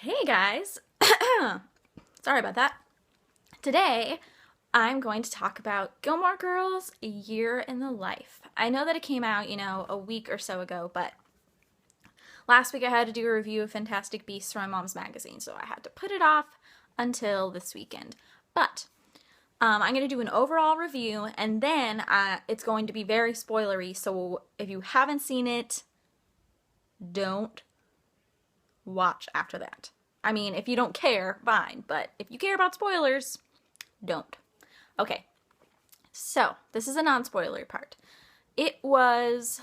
Hey guys! Sorry about that. Today, I'm going to talk about Gilmore Girls, A Year in the Life. I know that it came out, a week or so ago, but last week I had to do a review of Fantastic Beasts for my mom's magazine, so I had to put it off until this weekend. But I'm going to do an overall review, and then it's going to be very spoilery, so if you haven't seen it, don't watch after that. I mean, if you don't care, fine, but if you care about spoilers, don't. Okay, so this is a non-spoiler part. It was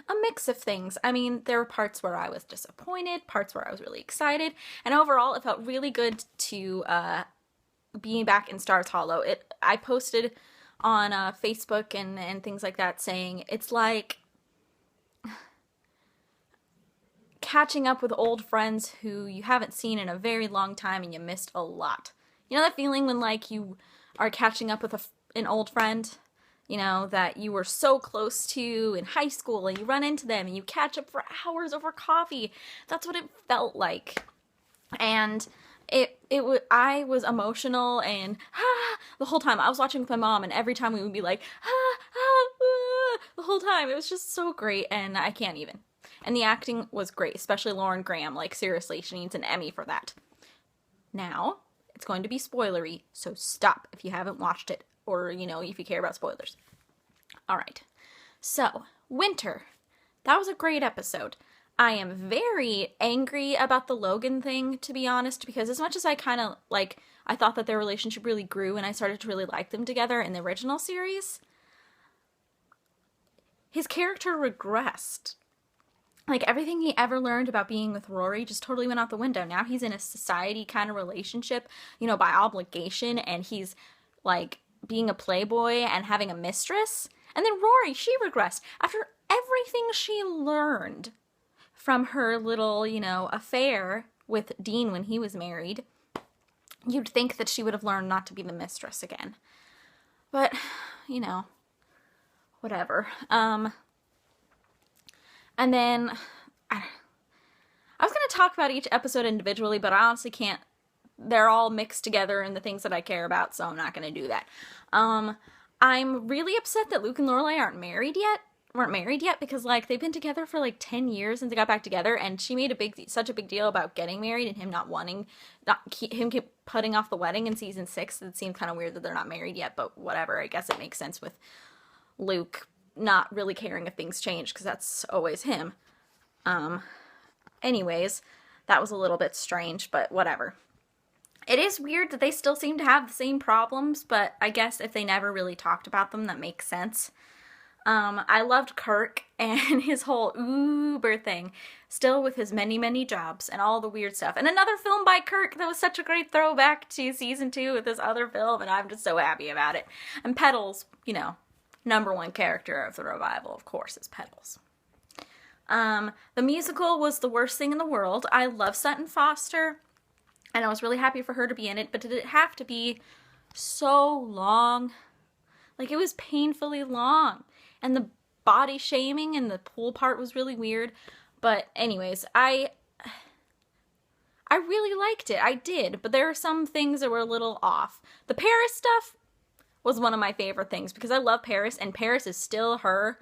a mix of things. I mean, there were parts where I was disappointed, parts where I was really excited, and overall it felt really good to be back in Stars Hollow. I posted on Facebook and things like that saying it's like catching up with old friends who you haven't seen in a very long time and you missed a lot. You know that feeling when you are catching up with an old friend, that you were so close to in high school, and you run into them and you catch up for hours over coffee. That's what it felt like. And I was emotional and the whole time. I was watching with my mom, and every time we would be like the whole time. It was just so great, and I can't even. And the acting was great, especially Lauren Graham. Seriously, she needs an Emmy for that. Now, it's going to be spoilery, so stop if you haven't watched it, or, if you care about spoilers. Alright, so, Winter. That was a great episode. I am very angry about the Logan thing, to be honest, because as much as I I thought that their relationship really grew and I started to really like them together in the original series, his character regressed. Everything he ever learned about being with Rory just totally went out the window. Now he's in a society kind of relationship, by obligation, and he's, being a playboy and having a mistress. And then Rory, she regressed. After everything she learned from her little, affair with Dean when he was married, you'd think that she would have learned not to be the mistress again. But, whatever. And then, I was going to talk about each episode individually, but I honestly can't. They're all mixed together in the things that I care about, so I'm not going to do that. I'm really upset that Luke and Lorelai weren't married yet, because, they've been together for, 10 years since they got back together, and she made such a big deal about getting married and him him keep putting off the wedding in season 6. It seemed kind of weird that they're not married yet, but whatever. I guess it makes sense with Luke not really caring if things change, because that's always him. Anyways, that was a little bit strange, but whatever. It is weird that they still seem to have the same problems, but I guess if they never really talked about them, that makes sense. I loved Kirk and his whole Uber thing, still with his many, many jobs and all the weird stuff. And another film by Kirk that was such a great throwback to season 2 with this other film, and I'm just so happy about it. And Petals, number one character of the revival, of course, is Petals. The musical was the worst thing in the world. I love Sutton Foster, and I was really happy for her to be in it, but did it have to be so long? It was painfully long. And the body shaming and the pool part was really weird. But anyways, I really liked it. I did, but there are some things that were a little off. The Paris stuff was one of my favorite things, because I love Paris, and Paris is still her,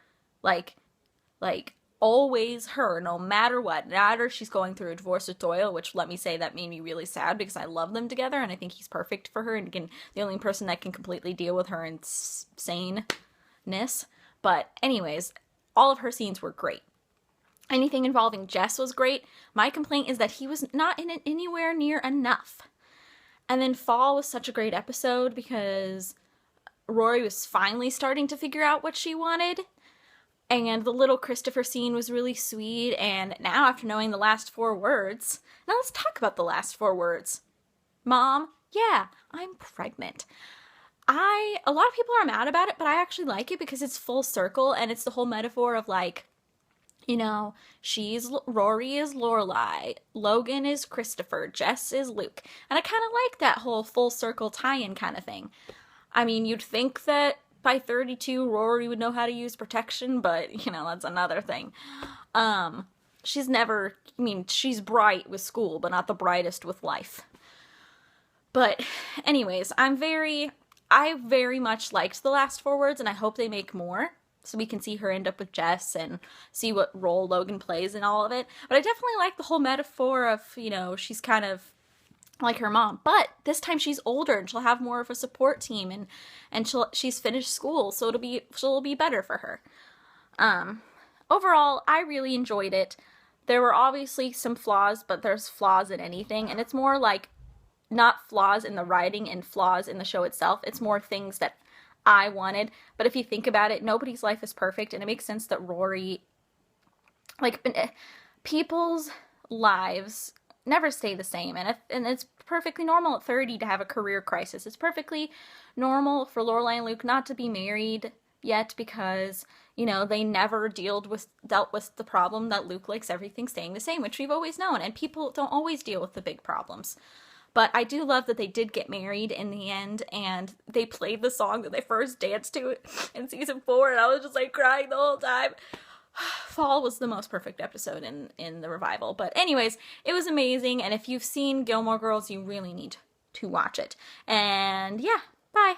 always her, no matter what. No matter she's going through a divorce with Doyle, which, let me say, that made me really sad, because I love them together, and I think he's perfect for her, and the only person that can completely deal with her insaneness. But anyways, all of her scenes were great. Anything involving Jess was great. My complaint is that he was not in it anywhere near enough. And then Fall was such a great episode, because Rory was finally starting to figure out what she wanted, and the little Christopher scene was really sweet. And now, after knowing the last 4 words, now let's talk about the last 4 words. Mom, yeah, I'm pregnant. A lot of people are mad about it, but I actually like it, because it's full circle, and it's the whole metaphor of Rory is Lorelai, Logan is Christopher, Jess is Luke, and I kind of like that whole full circle tie-in kind of thing. I mean, you'd think that by 32, Rory would know how to use protection, but, that's another thing. she's never, I mean, she's bright with school, but not the brightest with life. But anyways, I very much liked the last 4 words, and I hope they make more, so we can see her end up with Jess and see what role Logan plays in all of it. But I definitely like the whole metaphor of, you know, she's kind of like her mom, but this time she's older and she'll have more of a support team, and she's finished school, so she'll be better for her. Overall, I really enjoyed it. There were obviously some flaws, but there's flaws in anything, and it's more like not flaws in the writing and flaws in the show itself. It's more things that I wanted. But if you think about it, nobody's life is perfect, and it makes sense that Rory, like, people's lives never stay the same, and it's perfectly normal at 30 to have a career crisis. It's perfectly normal for Lorelai and Luke not to be married yet because, you know, they never dealt with the problem that Luke likes everything staying the same, which we've always known, and people don't always deal with the big problems. But I do love that they did get married in the end, and they played the song that they first danced to in season 4, and I was just like crying the whole time. Fall was the most perfect episode in the revival. But anyways, it was amazing, and if you've seen Gilmore Girls, you really need to watch it. And yeah, bye.